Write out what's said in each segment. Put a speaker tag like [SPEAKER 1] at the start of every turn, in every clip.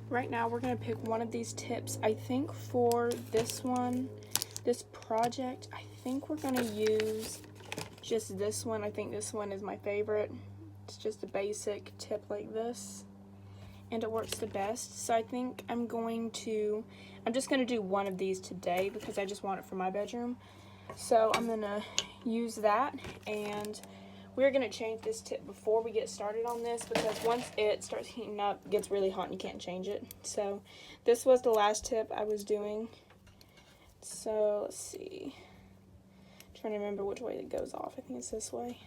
[SPEAKER 1] Right now we're going to pick one of these tips. I think for this one, this project, I think we're going to use just this one. I think this one is my favorite. It's just a basic tip like this, and it works the best. So I think I'm just going to do one of these today because I just want it for my bedroom. So I'm going to use that, and we're going to change this tip before we get started on this because once it starts heating up, it gets really hot and you can't change it. So this was the last tip I was doing. So let's see. I'm trying to remember which way it goes off. I think it's this way.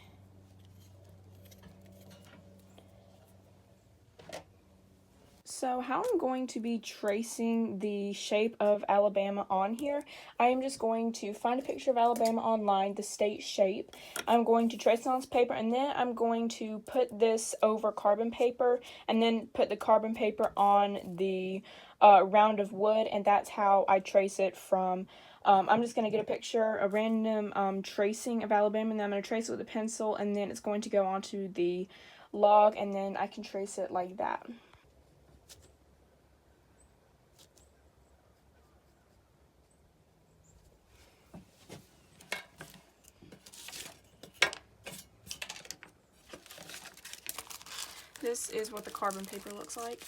[SPEAKER 1] So how I'm going to be tracing the shape of Alabama on here, I am just going to find a picture of Alabama online, the state shape. I'm going to trace it on this paper, and then I'm going to put this over carbon paper, and then put the carbon paper on the round of wood, and that's how I trace it from. I'm just going to get a picture, a random tracing of Alabama, and then I'm going to trace it with a pencil, and then it's going to go onto the log, and then I can trace it like that. This is what the carbon paper looks like.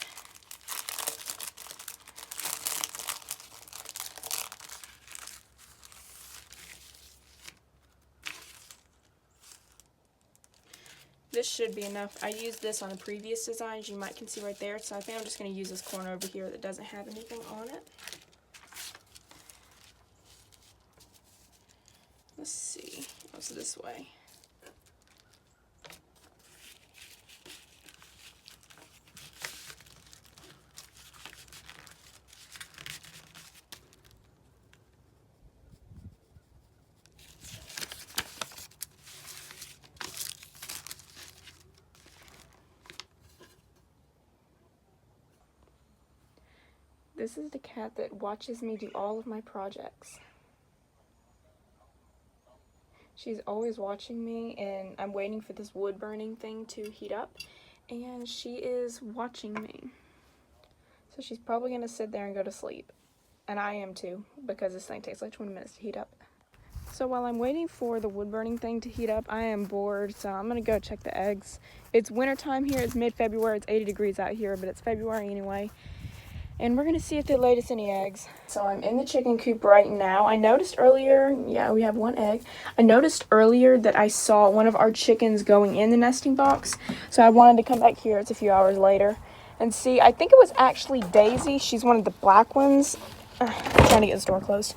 [SPEAKER 1] This should be enough. I used this on the previous designs, you might can see right there, so I think I'm just going to use this corner over here that doesn't have anything on it. Let's see, it goes this way. This is the cat that watches me do all of my projects. She's always watching me, and I'm waiting for this wood burning thing to heat up, and she is watching me. So she's probably going to sit there and go to sleep. And I am too, because this thing takes like 20 minutes to heat up. So while I'm waiting for the wood burning thing to heat up, I am bored, so I'm going to go check the eggs. It's winter time here, it's mid-February, it's 80 degrees out here, but it's February anyway. And we're going to see if they laid us any eggs. So I'm in the chicken coop right now. I noticed earlier, yeah, we have one egg. I noticed earlier that I saw one of our chickens going in the nesting box. So I wanted to come back here, it's a few hours later, and see. I think it was actually Daisy. She's one of the black ones. I'm trying to get this door closed.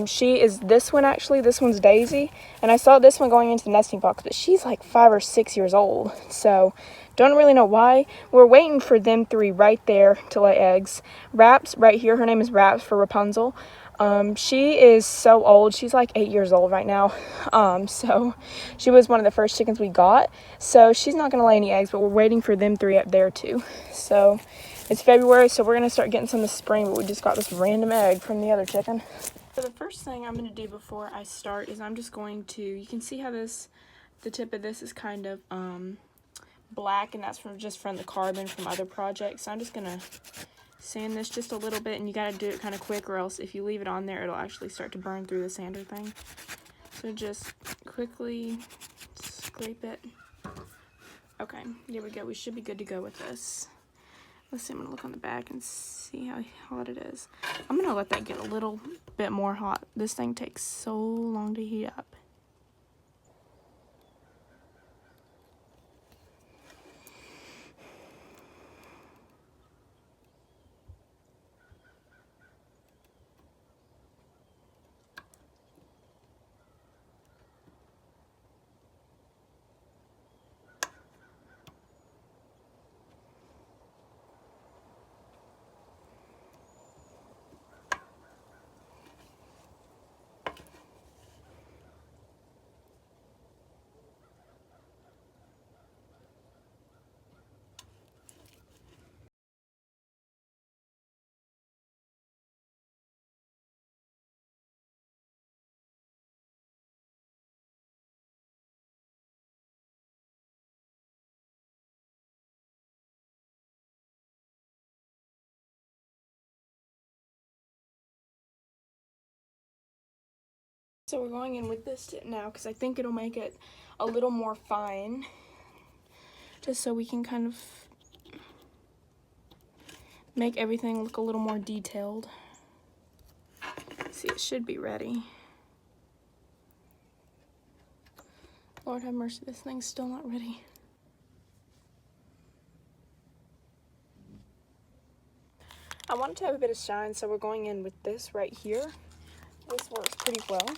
[SPEAKER 1] She is this one actually. This one's Daisy. And I saw this one going into the nesting box, but she's like 5 or 6 years old. So don't really know why. We're waiting for them three right there to lay eggs. Raps right here. Her name is Raps for Rapunzel. She is so old. She's like 8 years old right now. So she was one of the first chickens we got. So she's not going to lay any eggs, but we're waiting for them three up there too. So it's February, so we're going to start getting some this spring, but we just got this random egg from the other chicken. So the first thing I'm going to do before I start is I'm just going to, you can see how the tip of this is kind of black, and that's from the carbon from other projects. So I'm just going to sand this just a little bit, and you got to do it kind of quick, or else if you leave it on there, it'll actually start to burn through the sander thing. So just quickly scrape it. Okay, there we go. We should be good to go with this. Let's see, I'm going to look on the back and see how hot it is. I'm going to let that get a little bit more hot. This thing takes so long to heat up. So we're going in with this tip now because I think it'll make it a little more fine, just so we can kind of make everything look a little more detailed. See, it should be ready. Lord have mercy, this thing's still not ready. I want it to have a bit of shine, so we're going in with this right here. This works pretty well.